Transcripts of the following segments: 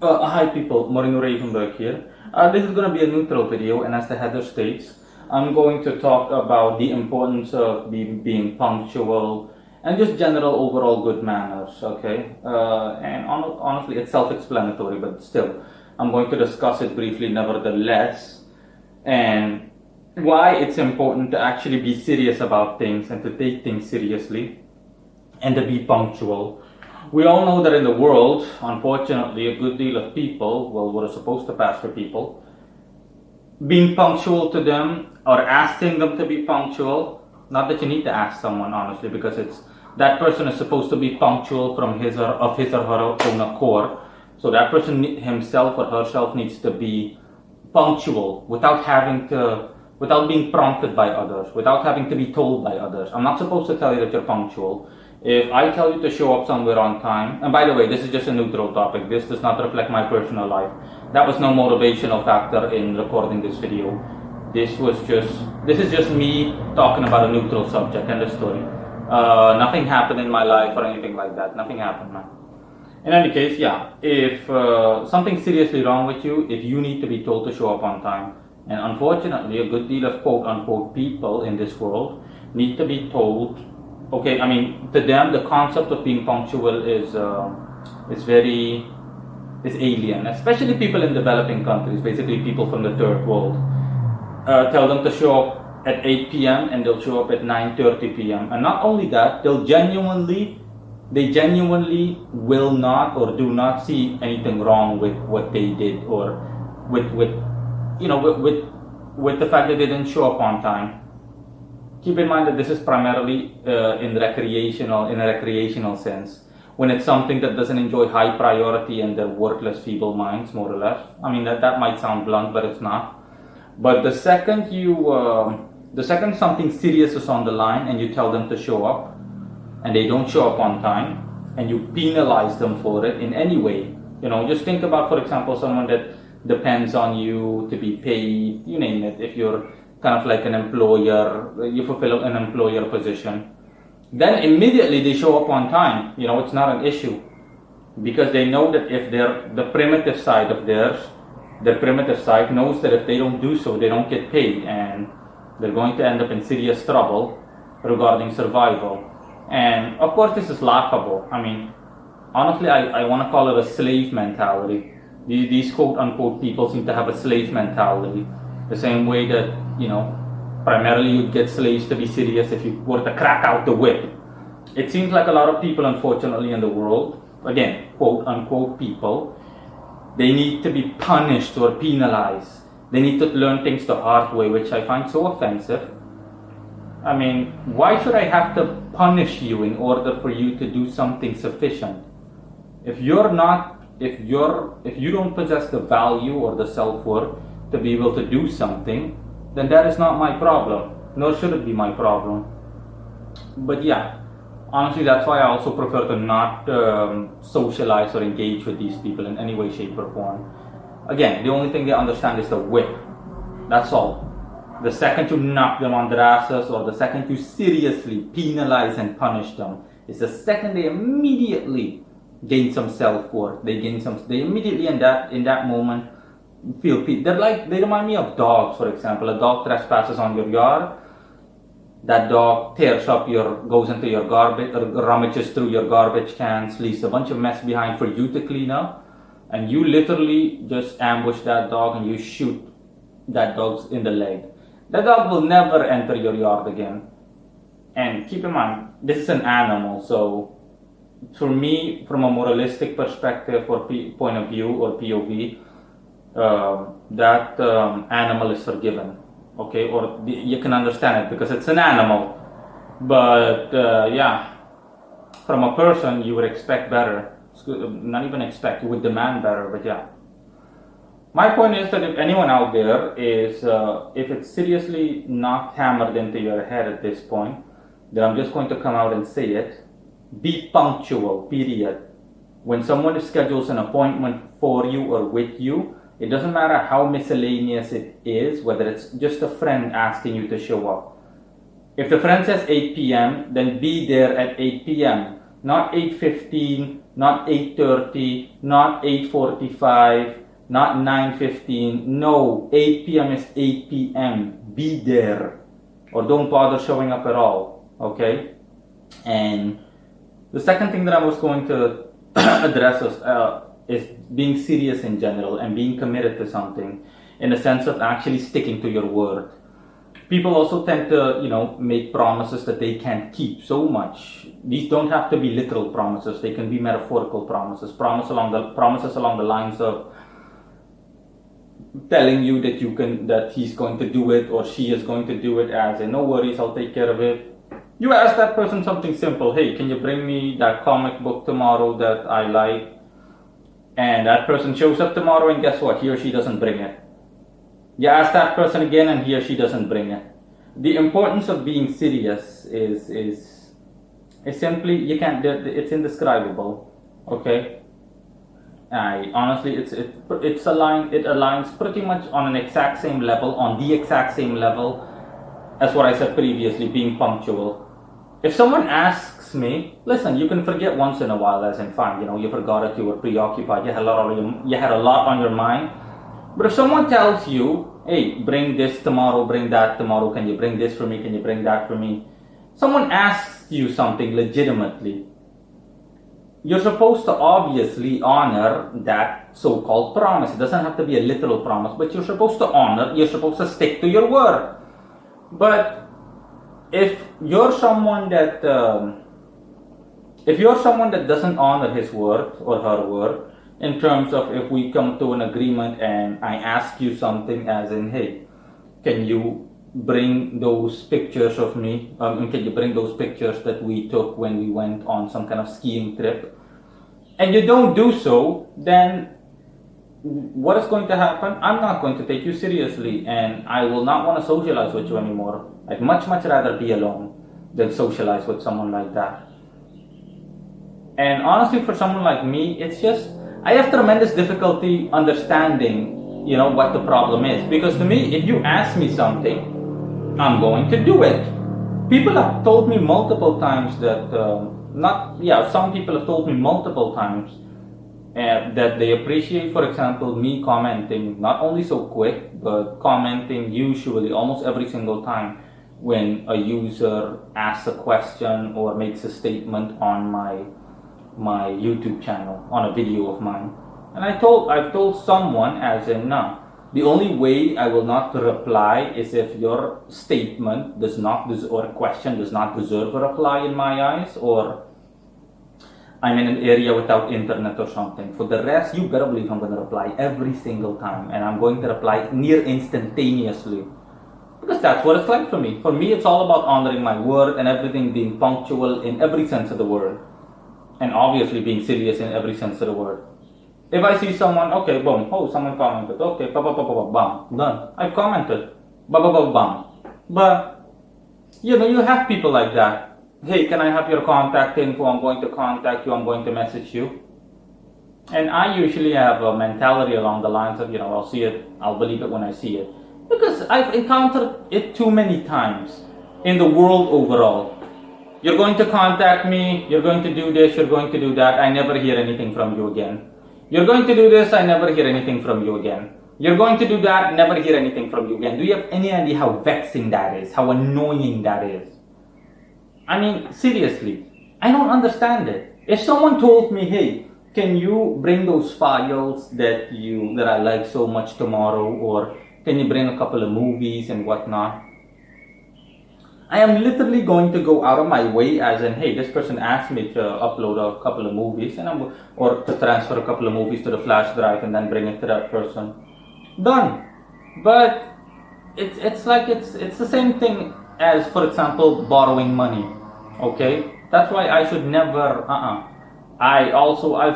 Hi people, Moreno Ravenberg here. This is going to be a neutral video, and as the header states, I'm going to talk about the importance of being punctual and just general overall good manners, okay? Honestly, it's self-explanatory, but still, I'm going to discuss it briefly nevertheless, and why it's important to actually be serious about things and to take things seriously and to be punctual. We all know that in the world, unfortunately, a good deal of people, well, what are supposed to pass for people, being punctual to them or asking them to be punctual, not that you need to ask someone, honestly, because it's that person is supposed to be punctual from his or her own accord. So that person himself or herself needs to be punctual without being prompted by others, without having to be told by others. I'm not supposed to tell you that you're punctual. If I tell you to show up somewhere on time, and by the way, this is just a neutral topic, this does not reflect my personal life. That was no motivational factor in recording this video. This is just me talking about a neutral subject and the story. Nothing happened in my life or anything like that. Nothing happened, man. In any case, yeah, if something's seriously wrong with you, if you need to be told to show up on time, and unfortunately, a good deal of quote unquote people in this world need to be told. Okay, I mean, to them, the concept of being punctual is very is alien, especially people in developing countries, basically people from the third world. Tell them to show up at 8 p.m. and they'll show up at 9:30 p.m. And not only that, they genuinely will not or do not see anything wrong with what they did or with you know with the fact that they didn't show up on time. Keep in mind that this is primarily in a recreational sense. When it's something that doesn't enjoy high priority and they're worthless, feeble minds, more or less. I mean that might sound blunt, but it's not. But the second something serious is on the line and you tell them to show up, and they don't show up on time, and you penalize them for it in any way. Just think about, for example, someone that depends on you to be paid. You name it. If you're kind of like an employer, you fulfill an employer position, then immediately they show up on time. It's not an issue because they know that if the primitive side of theirs, their primitive side knows that if they don't do so, they don't get paid and they're going to end up in serious trouble regarding survival. And of course, this is laughable. I mean, honestly, I want to call it a slave mentality. These quote unquote people seem to have a slave mentality. The same way that, primarily you'd get slaves to be serious if you were to crack out the whip. It seems like a lot of people, unfortunately, in the world, again, quote unquote people, they need to be punished or penalized. They need to learn things the hard way, which I find so offensive. I mean, why should I have to punish you in order for you to do something sufficient? If you don't possess the value or the self-worth to be able to do something, then that is not my problem, nor should it be my problem. But yeah, honestly, that's why I also prefer to not socialize or engage with these people in any way, shape, or form. Again, the only thing they understand is the whip. That's all. The second you knock them on their asses, or the second you seriously penalize and punish them, is the second they immediately gain some self-worth. They immediately in that moment feel peace. They remind me of dogs, for example. A dog trespasses on your yard. That dog goes into your garbage, or rummages through your garbage cans, leaves a bunch of mess behind for you to clean up, and you literally just ambush that dog and you shoot that dog in the leg. That dog will never enter your yard again. And keep in mind, this is an animal, so for me, from a moralistic perspective or point of view or POV, that animal is forgiven. Okay, or you can understand it because it's an animal. But yeah, from a person, you would expect better. Not even expect, you would demand better, but yeah. My point is that if anyone out there if it's seriously not hammered into your head at this point, then I'm just going to come out and say it. Be punctual, period. When someone schedules an appointment for you or with you, it doesn't matter how miscellaneous it is, whether it's just a friend asking you to show up. If the friend says 8 p.m., then be there at 8 p.m. Not 8:15, not 8:30, not 8:45, not 9:15. No, 8 p.m. is 8 p.m. Be there. Or don't bother showing up at all. Okay? And the second thing that I was going to address is being serious in general and being committed to something in the sense of actually sticking to your word. People also tend to, make promises that they can't keep so much. These don't have to be literal promises. They can be metaphorical promises. Promises along the lines of telling you that he's going to do it or she is going to do it, as in, no worries, I'll take care of it. You ask that person something simple. Hey, can you bring me that comic book tomorrow that I like? And that person shows up tomorrow, and guess what? He or she doesn't bring it. You ask that person again, and he or she doesn't bring it. The importance of being serious is simply, you can't. It's indescribable. Okay. It aligns pretty much on the exact same level as what I said previously, being punctual. If someone asks me, listen, you can forget once in a while, as in fine, you forgot it, you were preoccupied, you had a lot on your mind. But if someone tells you, hey, bring this tomorrow, bring that tomorrow, can you bring this for me, can you bring that for me? Someone asks you something legitimately. You're supposed to obviously honor that so-called promise. It doesn't have to be a literal promise, but you're supposed to stick to your word. But if you're someone that doesn't honor his word or her word, in terms of if we come to an agreement and I ask you something as in, hey, can you bring those pictures of me? Can you bring those pictures that we took when we went on some kind of skiing trip? And you don't do so, then what is going to happen? I'm not going to take you seriously, and I will not want to socialize with you anymore. I'd much rather be alone than socialize with someone like that. And honestly, for someone like me, it's just, I have tremendous difficulty understanding, what the problem is. Because to me, if you ask me something, I'm going to do it. People have told me multiple times that, some people have told me multiple times that they appreciate, for example, me commenting, not only so quick, but commenting usually almost every single time when a user asks a question or makes a statement on my YouTube channel, on a video of mine. And I've told someone, as in, no, the only way I will not reply is if your statement or question does not deserve a reply in my eyes, or I'm in an area without internet or something. For the rest, you better believe I'm going to reply every single time, and I'm going to reply near instantaneously. Because that's what it's like for me. For me, it's all about honoring my word and everything being punctual in every sense of the word. And obviously being serious in every sense of the word. If I see someone, okay, boom, someone commented, okay, bam, done. I've commented, bam. But, you have people like that. Hey, can I have your contact info? I'm going to contact you, I'm going to message you. And I usually have a mentality along the lines of, I'll see it, I'll believe it when I see it. Because I've encountered it too many times in the world overall. You're going to contact me, you're going to do this, you're going to do that, I never hear anything from you again. You're going to do this, I never hear anything from you again. You're going to do that, never hear anything from you again. Do you have any idea how vexing that is? How annoying that is? I mean, seriously, I don't understand it. If someone told me, hey, can you bring those files that I like so much tomorrow, or can you bring a couple of movies and whatnot? I am literally going to go out of my way, as in, hey, this person asked me to upload a couple of movies, or to transfer a couple of movies to the flash drive and then bring it to that person. Done. But it's the same thing as, for example, borrowing money. Okay, that's why I should never. I've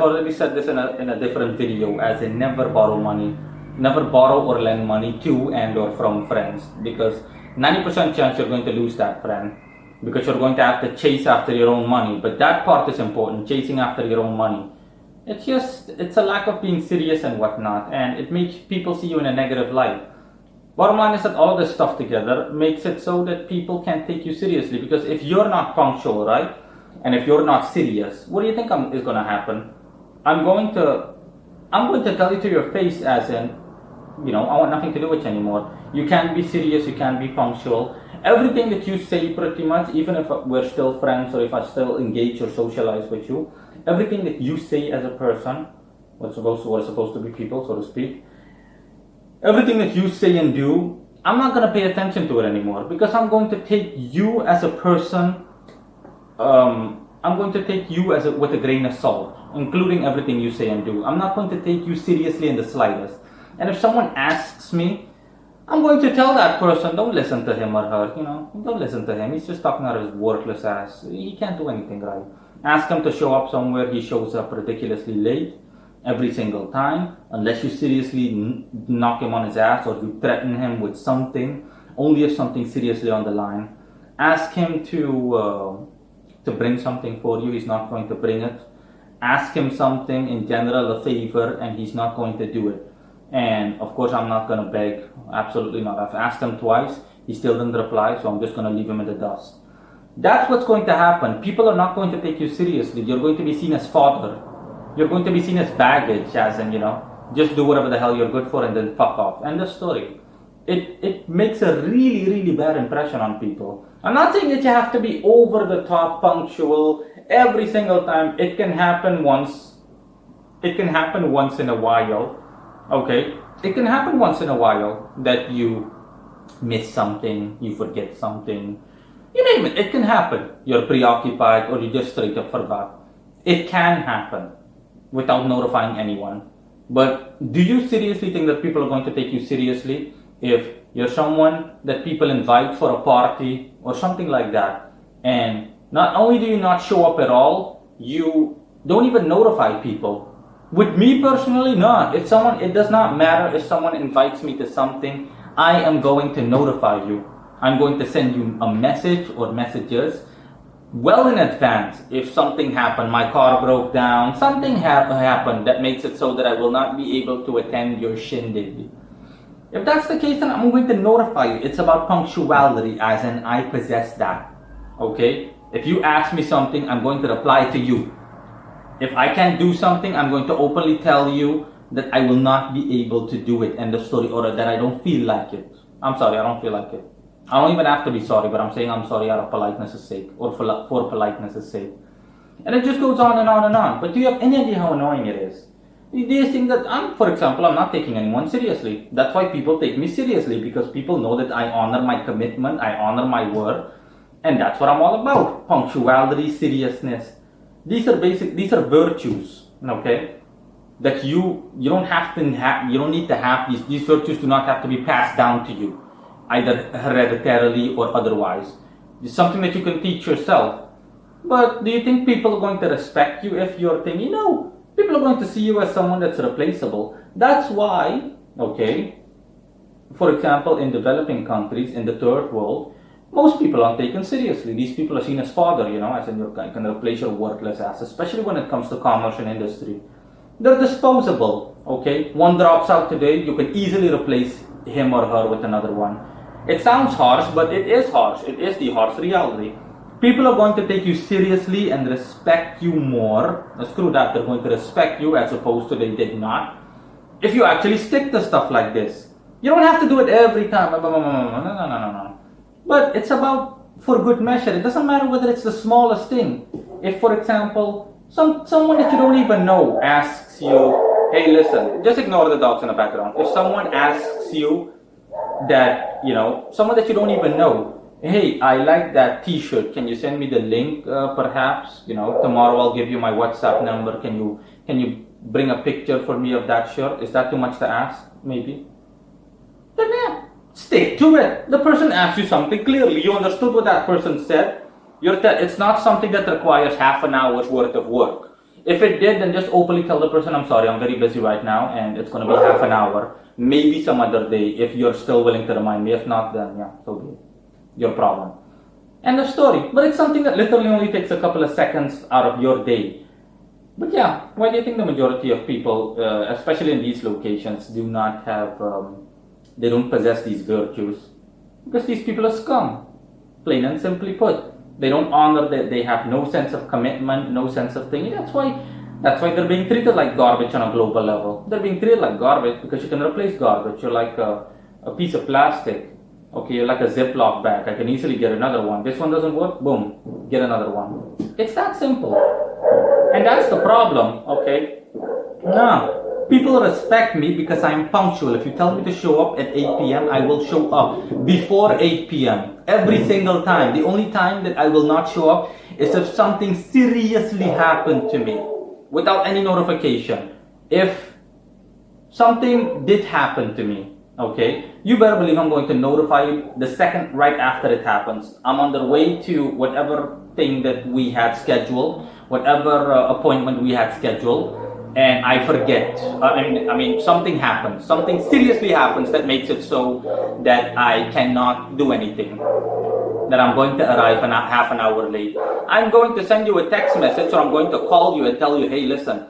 already said this in a different video, as in never borrow money, never borrow or lend money to and or from friends, because 90% chance you're going to lose that friend, because you're going to have to chase after your own money. But that part is important, chasing after your own money. It's a lack of being serious and whatnot, and it makes people see you in a negative light. Bottom line is that all this stuff together makes it so that people can't take you seriously, because if you're not punctual, right? And if you're not serious, what do you think is going to happen? I'm going to I'm going to tell you to your face, as in, I want nothing to do with you anymore. You can't be serious, you can't be punctual. Everything that you say, pretty much, even if we're still friends or if I still engage or socialize with you, everything that you say as a person, what are supposed to be people, so to speak, everything that you say and do, I'm not going to pay attention to it anymore, because I'm going to take you as a person, I'm going to take you with a grain of salt, including everything you say and do. I'm not going to take you seriously in the slightest. And if someone asks me, I'm going to tell that person, don't listen to him or her, don't listen to him. He's just talking out of his worthless ass. He can't do anything right. Ask him to show up somewhere, he shows up ridiculously late every single time, unless you seriously knock him on his ass or you threaten him with something, only if something seriously on the line. Ask him to bring something for you, he's not going to bring it. Ask him something in general, a favor, and he's not going to do it. And of course, I'm not going to beg, absolutely not. I've asked him twice, he still didn't reply, so I'm just going to leave him in the dust. That's what's going to happen. People are not going to take you seriously. You're going to be seen as fodder. You're going to be seen as baggage, as in, just do whatever the hell you're good for and then fuck off. End of story. It makes a really, really bad impression on people. I'm not saying that you have to be over the top punctual every single time. It can happen once. It can happen once in a while. Okay? It can happen once in a while that you miss something, you forget something. You name it. It can happen. You're preoccupied or you just straight up forgot. It can happen without notifying anyone. But do you seriously think that people are going to take you seriously if you're someone that people invite for a party or something like that, and not only do you not show up at all, you don't even notify people? With me personally, no. It does not matter if someone invites me to something, I am going to notify you. I'm going to send you a message or messages well in advance. If something happened, my car broke down, something happened that makes it so that I will not be able to attend your shindig. If that's the case, then I'm going to notify you. It's about punctuality, as in I possess that. Okay? If you ask me something, I'm going to reply to you. If I can't do something, I'm going to openly tell you that I will not be able to do it, end of story, or that I don't feel like it. I'm sorry, I don't feel like it. I don't even have to be sorry, but I'm saying I'm sorry out of politeness' sake, or for politeness' sake. And it just goes on and on and on. But do you have any idea how annoying it is? Do you think that for example, I'm not taking anyone seriously? That's why people take me seriously, because people know that I honor my commitment, I honor my word, and that's what I'm all about. Punctuality, seriousness. These are virtues, okay? That you don't need to have these virtues do not have to be passed down to you, either hereditarily or otherwise. It's something that you can teach yourself. But do you think people are going to respect you if you're thinking, people are going to see you as someone that's replaceable? That's why, okay, for example, in developing countries, in the third world, most people aren't taken seriously. These people are seen as fodder, as in you can replace your worthless ass, especially when it comes to commerce and industry. They're disposable, okay? One drops out today, you can easily replace him or her with another one. It sounds harsh, but it is harsh. It is the harsh reality. People are going to take you seriously and respect you more. Now, screw that, they're going to respect you as opposed to they did not. If you actually stick to stuff like this. You don't have to do it every time. No. But it's about for good measure. It doesn't matter whether it's the smallest thing. If, for example, someone that you don't even know asks you, hey, listen, just ignore the dogs in the background. If someone asks you that, someone that you don't even know, hey, I like that t-shirt, can you send me the link perhaps? Tomorrow I'll give you my WhatsApp number. Can you bring a picture for me of that shirt? Is that too much to ask? Maybe. Then yeah, stick to it. The person asked you something clearly. You understood what that person said. It's not something that requires half an hour's worth of work. If it did, then just openly tell the person, I'm sorry, I'm very busy right now and it's going to be half an hour. Maybe some other day if you're still willing to remind me. If not, then yeah, so be it. Your problem. End of story. But it's something that literally only takes a couple of seconds out of your day. But yeah, why do you think the majority of people, especially in these locations, do not have, they don't possess these virtues? Because these people are scum. Plain and simply put. They don't honor that. They have no sense of commitment, no sense of thinking. That's why they're being treated like garbage on a global level. They're being treated like garbage because you can replace garbage. You're like a piece of plastic. Okay, you're like a Ziploc bag. I can easily get another one. This one doesn't work. Boom, get another one. It's that simple. And that's the problem. Okay. Now, people respect me because I'm punctual. If you tell me to show up at 8 p.m., I will show up before 8 p.m. every single time. The only time that I will not show up is if something seriously happened to me without any notification. If something did happen to me, okay, you better believe I'm going to notify you the second right after it happens. I'm on the way to whatever thing that we had scheduled, whatever appointment we had scheduled, and I forget. I mean, something happens. Something seriously happens that makes it so that I cannot do anything. That I'm going to arrive half an hour late. I'm going to send you a text message, or I'm going to call you and tell you, hey, listen,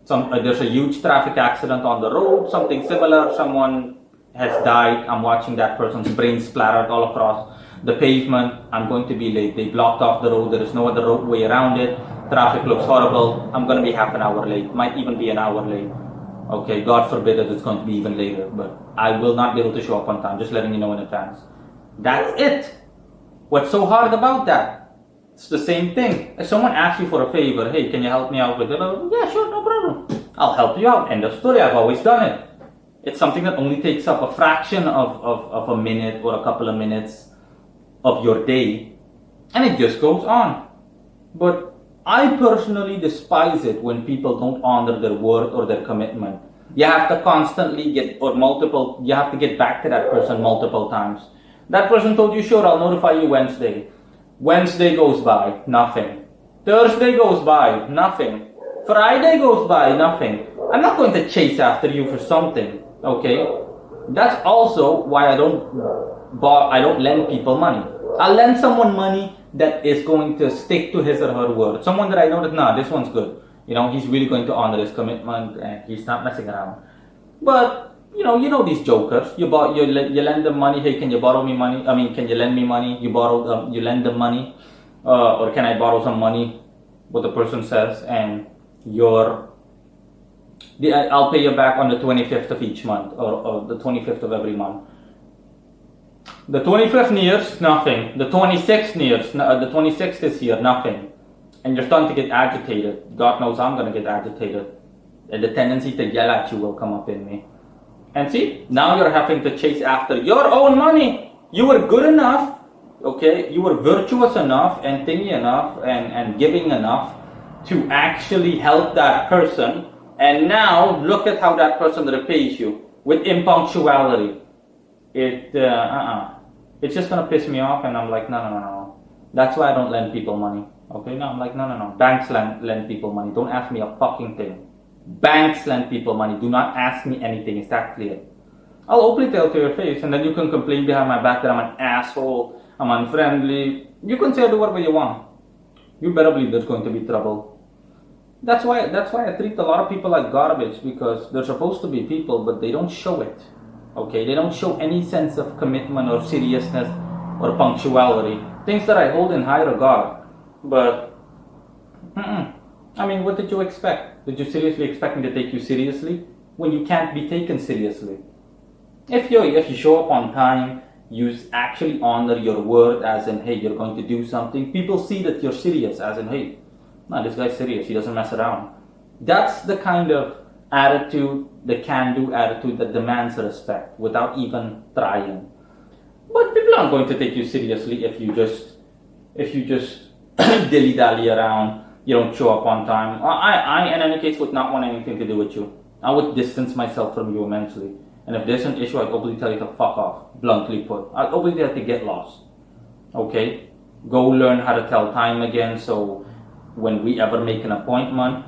there's a huge traffic accident on the road, something similar, someone has died. I'm watching that person's brain splattered all across the pavement. I'm going to be late. They blocked off the road. There is no other way around it. Traffic looks horrible. I'm going to be half an hour late. Might even be an hour late. Okay, God forbid that it's going to be even later, but I will not be able to show up on time. Just letting you know in advance. That's it. What's so hard about that? It's the same thing. If someone asks you for a favor, hey, can you help me out with it? Yeah, sure, no problem. I'll help you out. End of story. I've always done it. It's something that only takes up a fraction of a minute or a couple of minutes of your day, and it just goes on. But I personally despise it when people don't honor their word or their commitment. You have to constantly you have to get back to that person multiple times. That person told you, sure, I'll notify you Wednesday. Wednesday goes by, nothing. Thursday goes by, nothing. Friday goes by, nothing. I'm not going to chase after you for something, okay? That's also why I don't lend people money. I'll lend someone money that is going to stick to his or her word. Someone that I know that, nah, this one's good. You know, he's really going to honor his commitment and he's not messing around. But you know these jokers. You lend them money. Hey, can you borrow me money? I mean, can you lend me money? You lend them money, or can I borrow some money? What the person says, and I'll pay you back on the 25th of each month, or the 25th of every month. The 25th nears, nothing. The 26th nears, the 26th is here, nothing. And you're starting to get agitated. God knows I'm going to get agitated. And the tendency to yell at you will come up in me. And see, now you're having to chase after your own money. You were good enough, okay? You were virtuous enough and thingy enough and giving enough to actually help that person. And now look at how that person repays you with impunctuality. It's just gonna piss me off, and I'm like, no. That's why I don't lend people money. Okay, no, I'm like, no. Banks lend people money. Don't ask me a fucking thing. Banks lend people money. Do not ask me anything. Is that clear? I'll openly tell to your face, and then you can complain behind my back that I'm an asshole, I'm unfriendly. You can say do whatever you want. You better believe there's going to be trouble. That's why I treat a lot of people like garbage, because they're supposed to be people, but they don't show it. Okay, they don't show any sense of commitment or seriousness or punctuality. Things that I hold in high regard. But I mean, what did you expect? Did you seriously expect me to take you seriously when you can't be taken seriously? If you show up on time, you actually honor your word, as in, hey, you're going to do something. People see that you're serious, as in, hey, no, this guy's serious. He doesn't mess around. That's the kind of attitude, the can-do attitude that demands respect without even trying. But people aren't going to take you seriously if you just dilly-dally around. You don't show up on time. I in any case would not want anything to do with you. I would distance myself from you immensely. And if there's an issue, I'd openly tell you to fuck off, bluntly put. I'd openly tell you to get lost. Okay? Go learn how to tell time again, so when we ever make an appointment,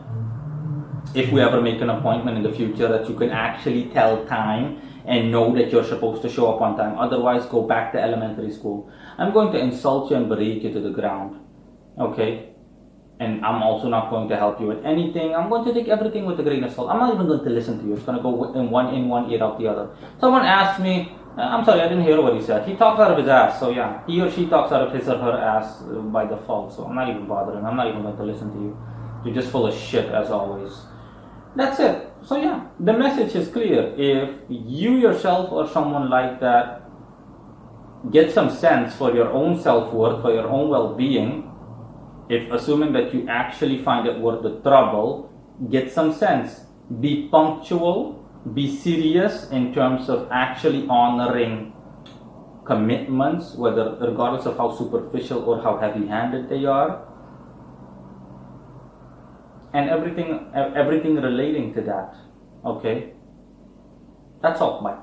if we ever make an appointment in the future, that you can actually tell time and know that you're supposed to show up on time. Otherwise, go back to elementary school. I'm going to insult you and berate you to the ground. Okay? And I'm also not going to help you with anything. I'm going to take everything with a grain of salt. I'm not even going to listen to you. It's going to go in one ear out the other. Someone asked me, I'm sorry, I didn't hear what he said. He talks out of his ass. So yeah, he or she talks out of his or her ass by default. So I'm not even bothering. I'm not even going to listen to you. You're just full of shit as always. That's it. So yeah, the message is clear. If you yourself or someone like that get some sense for your own self-worth, for your own well-being, if assuming that you actually find it worth the trouble, get some sense. Be punctual, be serious in terms of actually honoring commitments, whether regardless of how superficial or how heavy-handed they are, and everything relating to that. Okay? That's all. Bye.